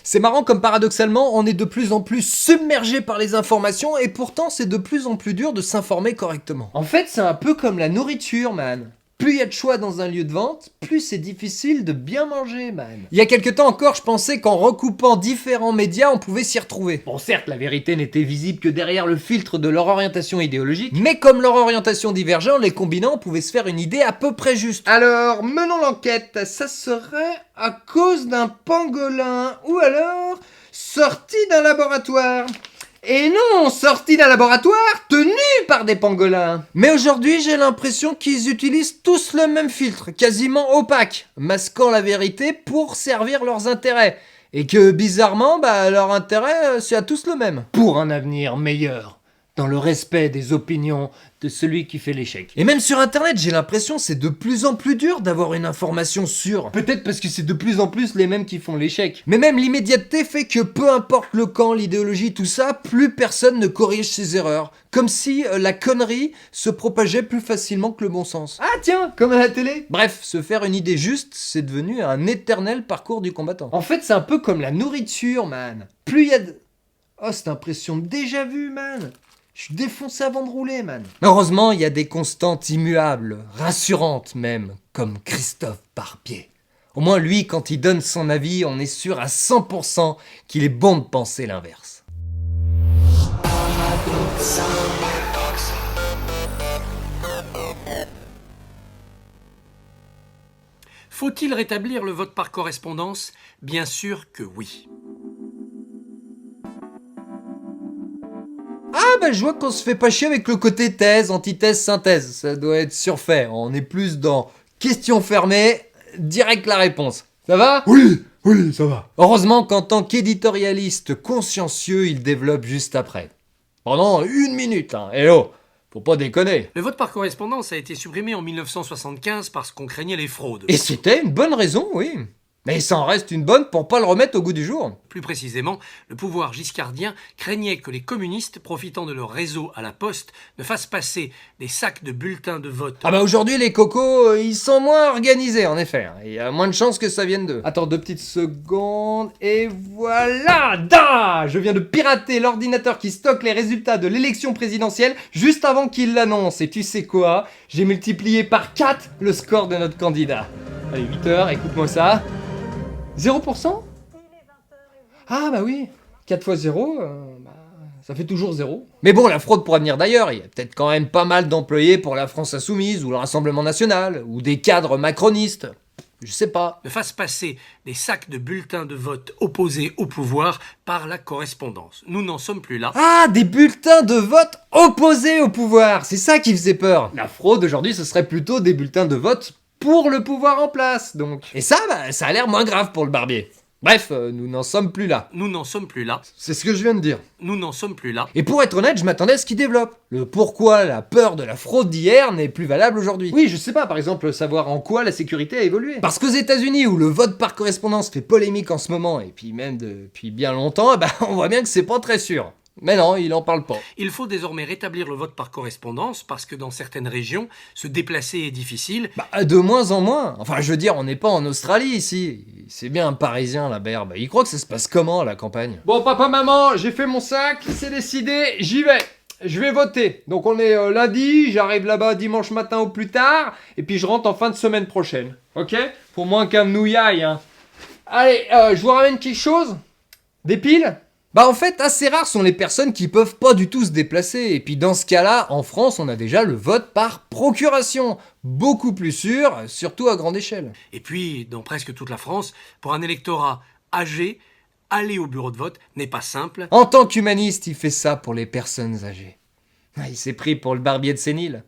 C'est marrant comme paradoxalement, on est de plus en plus submergé par les informations et pourtant c'est de plus en plus dur de s'informer correctement. En fait, c'est un peu comme la nourriture, man. Plus il y a de choix dans un lieu de vente, plus c'est difficile de bien manger, man. Il y a quelque temps encore, je pensais qu'en recoupant différents médias, on pouvait s'y retrouver. Bon, certes, la vérité n'était visible que derrière le filtre de leur orientation idéologique, mais comme leur orientation divergeait, en les combinant, on pouvait se faire une idée à peu près juste. Alors, menons l'enquête. Ça serait à cause d'un pangolin, ou alors sorti d'un laboratoire. Et non, sorti d'un laboratoire tenu par des pangolins. Mais aujourd'hui, j'ai l'impression qu'ils utilisent tous le même filtre, quasiment opaque, masquant la vérité pour servir leurs intérêts. Et que bizarrement, leur intérêt, c'est à tous le même. Pour un avenir meilleur, dans le respect des opinions de celui qui fait l'échec. Et même sur internet, j'ai l'impression c'est de plus en plus dur d'avoir une information sûre. Peut-être parce que c'est de plus en plus les mêmes qui font l'échec. Mais même l'immédiateté fait que peu importe le camp, l'idéologie, tout ça, plus personne ne corrige ses erreurs. Comme si la connerie se propageait plus facilement que le bon sens. Ah tiens, comme à la télé. Bref, se faire une idée juste, c'est devenu un éternel parcours du combattant. En fait, c'est un peu comme la nourriture, man. Plus il y a de... Oh, cette impression de déjà vu, man. Je suis défoncé avant de rouler, man. Heureusement, il y a des constantes immuables, rassurantes même, comme Christophe Barbier. Au moins, lui, quand il donne son avis, on est sûr à 100% qu'il est bon de penser l'inverse. Faut-il rétablir le vote par correspondance? Bien sûr que oui. Ah je vois qu'on se fait pas chier avec le côté thèse, antithèse, synthèse. Ça doit être surfait. On est plus dans question fermée, direct la réponse. Ça va? Oui, ça va. Heureusement qu'en tant qu'éditorialiste consciencieux, il développe juste après. Pendant 1 minute, hein. Hello, faut pas déconner. Le vote par correspondance a été supprimé en 1975 parce qu'on craignait les fraudes. Et c'était une bonne raison, oui. Mais ça en reste une bonne pour pas le remettre au goût du jour. Plus précisément, le pouvoir giscardien craignait que les communistes, profitant de leur réseau à la poste, ne fassent passer des sacs de bulletins de vote. Ah aujourd'hui les cocos, ils sont moins organisés en effet. Il y a moins de chances que ça vienne d'eux. Attends 2 petites secondes et voilà. Je viens de pirater l'ordinateur qui stocke les résultats de l'élection présidentielle juste avant qu'il l'annonce. Et tu sais quoi? J'ai multiplié par 4 le score de notre candidat. Allez 8h, écoute-moi ça. 0%? Ah bah oui, 4 fois 0, ça fait toujours 0. Mais bon, la fraude pourrait venir d'ailleurs, il y a peut-être quand même pas mal d'employés pour la France Insoumise, ou le Rassemblement National, ou des cadres macronistes. Je sais pas. Ne fasse passer des sacs de bulletins de vote opposés au pouvoir par la correspondance. Nous n'en sommes plus là. Ah, des bulletins de vote opposés au pouvoir, c'est ça qui faisait peur. La fraude aujourd'hui, ce serait plutôt des bulletins de vote pour le pouvoir en place, donc. Et ça, ça a l'air moins grave pour le barbier. Bref, nous n'en sommes plus là. Nous n'en sommes plus là. C'est ce que je viens de dire. Nous n'en sommes plus là. Et pour être honnête, je m'attendais à ce qu'il développe. Le pourquoi la peur de la fraude d'hier n'est plus valable aujourd'hui. Oui, je sais pas, par exemple, savoir en quoi la sécurité a évolué. Parce qu'aux États-Unis, où le vote par correspondance fait polémique en ce moment, et puis même depuis bien longtemps, on voit bien que c'est pas très sûr. Mais non, il en parle pas. Il faut désormais rétablir le vote par correspondance parce que dans certaines régions, se déplacer est difficile. De moins en moins. Enfin, je veux dire, on n'est pas en Australie ici. C'est bien un Parisien, la berbe. Il croit que ça se passe comment, à la campagne? Bon, papa, maman, j'ai fait mon sac, c'est décidé, j'y vais. Je vais voter. Donc on est lundi, j'arrive là-bas dimanche matin au plus tard, et puis je rentre en fin de semaine prochaine. Ok? Pour moins qu'un nouillaille, hein. Allez, je vous ramène quelque chose? Des piles? En fait, assez rares sont les personnes qui peuvent pas du tout se déplacer. Et puis dans ce cas-là, en France, on a déjà le vote par procuration. Beaucoup plus sûr, surtout à grande échelle. Et puis, dans presque toute la France, pour un électorat âgé, aller au bureau de vote n'est pas simple. En tant qu'humaniste, il fait ça pour les personnes âgées. Il s'est pris pour le barbier de sénile.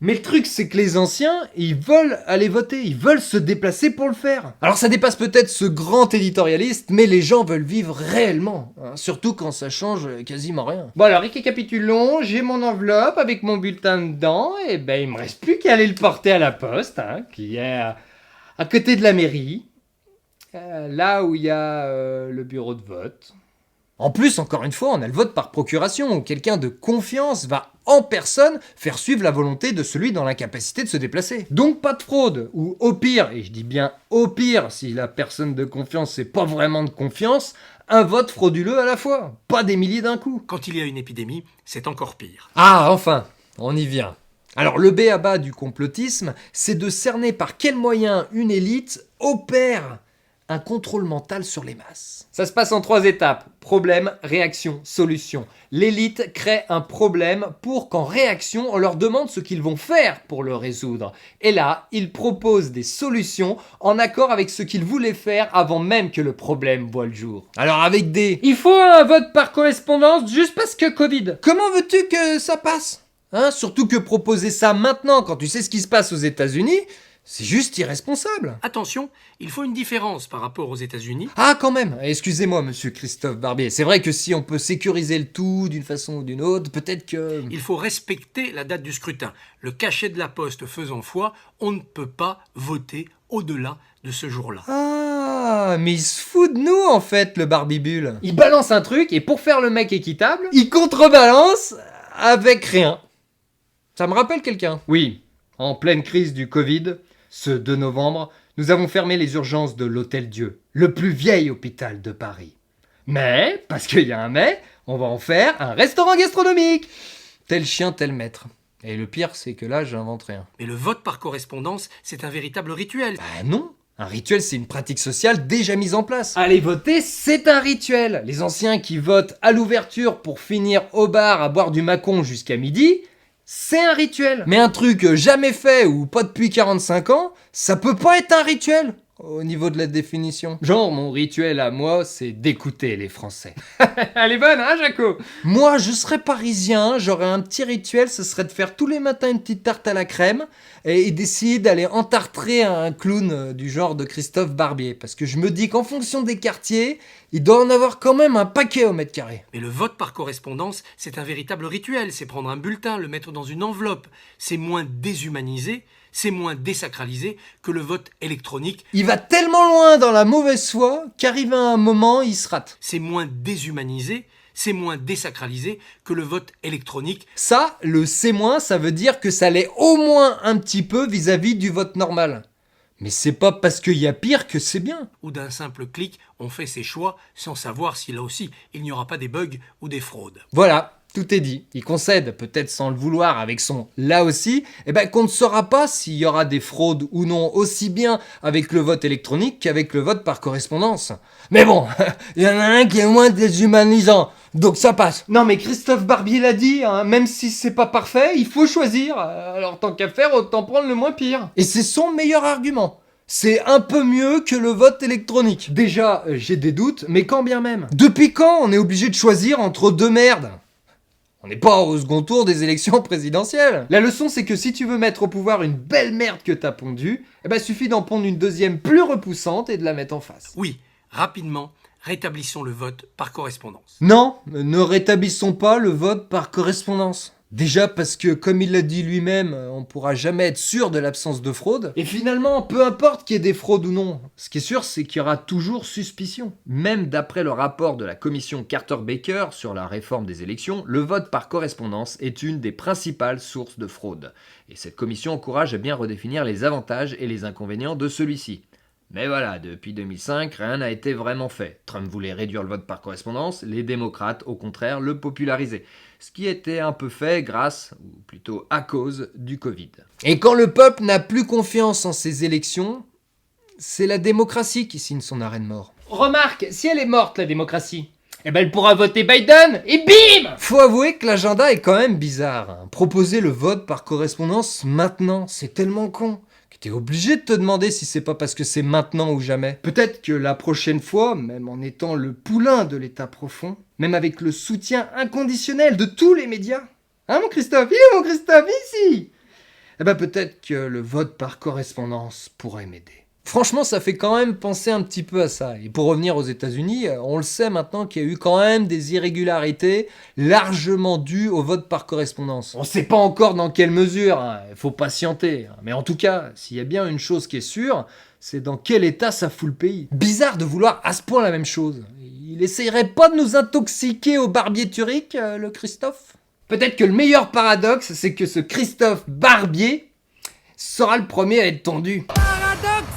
Mais le truc, c'est que les anciens, ils veulent aller voter, ils veulent se déplacer pour le faire. Alors ça dépasse peut-être ce grand éditorialiste, mais les gens veulent vivre réellement, hein, surtout quand ça change quasiment rien. Bon alors, récapitulons, j'ai mon enveloppe avec mon bulletin dedans, et il me reste plus qu'à aller le porter à la poste, hein, qui est à côté de la mairie, là où il y a le bureau de vote. En plus, encore une fois, on a le vote par procuration, où quelqu'un de confiance va en personne faire suivre la volonté de celui dans l'incapacité de se déplacer. Donc pas de fraude, ou au pire, et je dis bien au pire, si la personne de confiance c'est pas vraiment de confiance, un vote frauduleux à la fois, pas des milliers d'un coup. Quand il y a une épidémie, c'est encore pire. Ah, enfin, on y vient. Alors le b.a.-ba du complotisme, c'est de cerner par quels moyens une élite opère un contrôle mental sur les masses. Ça se passe en 3 étapes. Problème, réaction, solution. L'élite crée un problème pour qu'en réaction, on leur demande ce qu'ils vont faire pour le résoudre. Et là, ils proposent des solutions en accord avec ce qu'ils voulaient faire avant même que le problème voie le jour. Alors avec des... Il faut un vote par correspondance juste parce que Covid. Comment veux-tu que ça passe ? Surtout que proposer ça maintenant, quand tu sais ce qui se passe aux États-Unis, c'est juste irresponsable. Attention, il faut une différence par rapport aux États-Unis. Ah, quand même. Excusez-moi, monsieur Christophe Barbier. C'est vrai que si on peut sécuriser le tout d'une façon ou d'une autre, peut-être que... Il faut respecter la date du scrutin. Le cachet de la poste faisant foi, on ne peut pas voter au-delà de ce jour-là. Ah, mais il se fout de nous, en fait, le Barbibule. Il balance un truc, et pour faire le mec équitable, il contrebalance avec rien. Ça me rappelle quelqu'un. Oui, en pleine crise du Covid, ce 2 novembre, nous avons fermé les urgences de l'Hôtel Dieu, le plus vieil hôpital de Paris. Mais, parce qu'il y a un mais, on va en faire un restaurant gastronomique. Tel chien, tel maître. Et le pire, c'est que là, j'invente rien. Mais le vote par correspondance, c'est un véritable rituel. Bah non. Un rituel, c'est une pratique sociale déjà mise en place. Aller voter, c'est un rituel. Les anciens qui votent à l'ouverture pour finir au bar à boire du Macon jusqu'à midi, c'est un rituel. Mais un truc jamais fait ou pas depuis 45 ans, ça peut pas être un rituel au niveau de la définition. Genre, mon rituel à moi, c'est d'écouter les Français. Elle est bonne, hein, Jaco ? Moi, je serais parisien, j'aurais un petit rituel, ce serait de faire tous les matins une petite tarte à la crème et d'essayer d'aller entartrer un clown du genre de Christophe Barbier. Parce que je me dis qu'en fonction des quartiers, il doit en avoir quand même un paquet au mètre carré. Mais le vote par correspondance, c'est un véritable rituel. C'est prendre un bulletin, le mettre dans une enveloppe. C'est moins déshumanisé, c'est moins désacralisé que le vote électronique. Il va tellement loin dans la mauvaise foi qu'arrive à un moment, il se rate. C'est moins déshumanisé, c'est moins désacralisé que le vote électronique. Ça, le c'est moins, ça veut dire que ça l'est au moins un petit peu vis-à-vis du vote normal. Mais c'est pas parce qu'il y a pire que c'est bien. Ou d'un simple clic, on fait ses choix sans savoir si là aussi il n'y aura pas des bugs ou des fraudes. Voilà. Tout est dit. Il concède, peut-être sans le vouloir, avec son « là aussi », qu'on ne saura pas s'il y aura des fraudes ou non, aussi bien avec le vote électronique qu'avec le vote par correspondance. Mais bon, il y en a un qui est moins déshumanisant, donc ça passe. Non mais Christophe Barbier l'a dit, même si c'est pas parfait, il faut choisir. Alors tant qu'à faire, autant prendre le moins pire. Et c'est son meilleur argument. C'est un peu mieux que le vote électronique. Déjà, j'ai des doutes, mais quand bien même. Depuis quand on est obligé de choisir entre deux merdes ? On n'est pas au second tour des élections présidentielles. La leçon, c'est que si tu veux mettre au pouvoir une belle merde que t'as pondue, suffit d'en pondre une deuxième plus repoussante et de la mettre en face. Oui, rapidement, rétablissons le vote par correspondance. Non, ne rétablissons pas le vote par correspondance. Déjà parce que, comme il l'a dit lui-même, on pourra jamais être sûr de l'absence de fraude. Et finalement, peu importe qu'il y ait des fraudes ou non, ce qui est sûr, c'est qu'il y aura toujours suspicion. Même d'après le rapport de la commission Carter-Baker sur la réforme des élections, le vote par correspondance est une des principales sources de fraude. Et cette commission encourage à bien redéfinir les avantages et les inconvénients de celui-ci. Mais voilà, depuis 2005, rien n'a été vraiment fait. Trump voulait réduire le vote par correspondance, les démocrates, au contraire, le popularisaient. Ce qui était un peu fait grâce, ou plutôt à cause, du Covid. Et quand le peuple n'a plus confiance en ces élections, c'est la démocratie qui signe son arrêt de mort. Remarque, si elle est morte, la démocratie, elle pourra voter Biden, et bim ! Faut avouer que l'agenda est quand même bizarre. Proposer le vote par correspondance maintenant, c'est tellement con. T'es obligé de te demander si c'est pas parce que c'est maintenant ou jamais. Peut-être que la prochaine fois, même en étant le poulain de l'état profond, même avec le soutien inconditionnel de tous les médias, hein mon Christophe, ici peut-être que le vote par correspondance pourrait m'aider. Franchement, ça fait quand même penser un petit peu à ça. Et pour revenir aux États-Unis, on le sait maintenant qu'il y a eu quand même des irrégularités largement dues au vote par correspondance. On sait pas encore dans quelle mesure, il faut patienter. Mais en tout cas, s'il y a bien une chose qui est sûre, c'est dans quel état ça fout le pays. Bizarre de vouloir à ce point la même chose. Il essayerait pas de nous intoxiquer au barbiturique, le Christophe ? Peut-être que le meilleur paradoxe, c'est que ce Christophe Barbier sera le premier à être tondu. Paradoxe !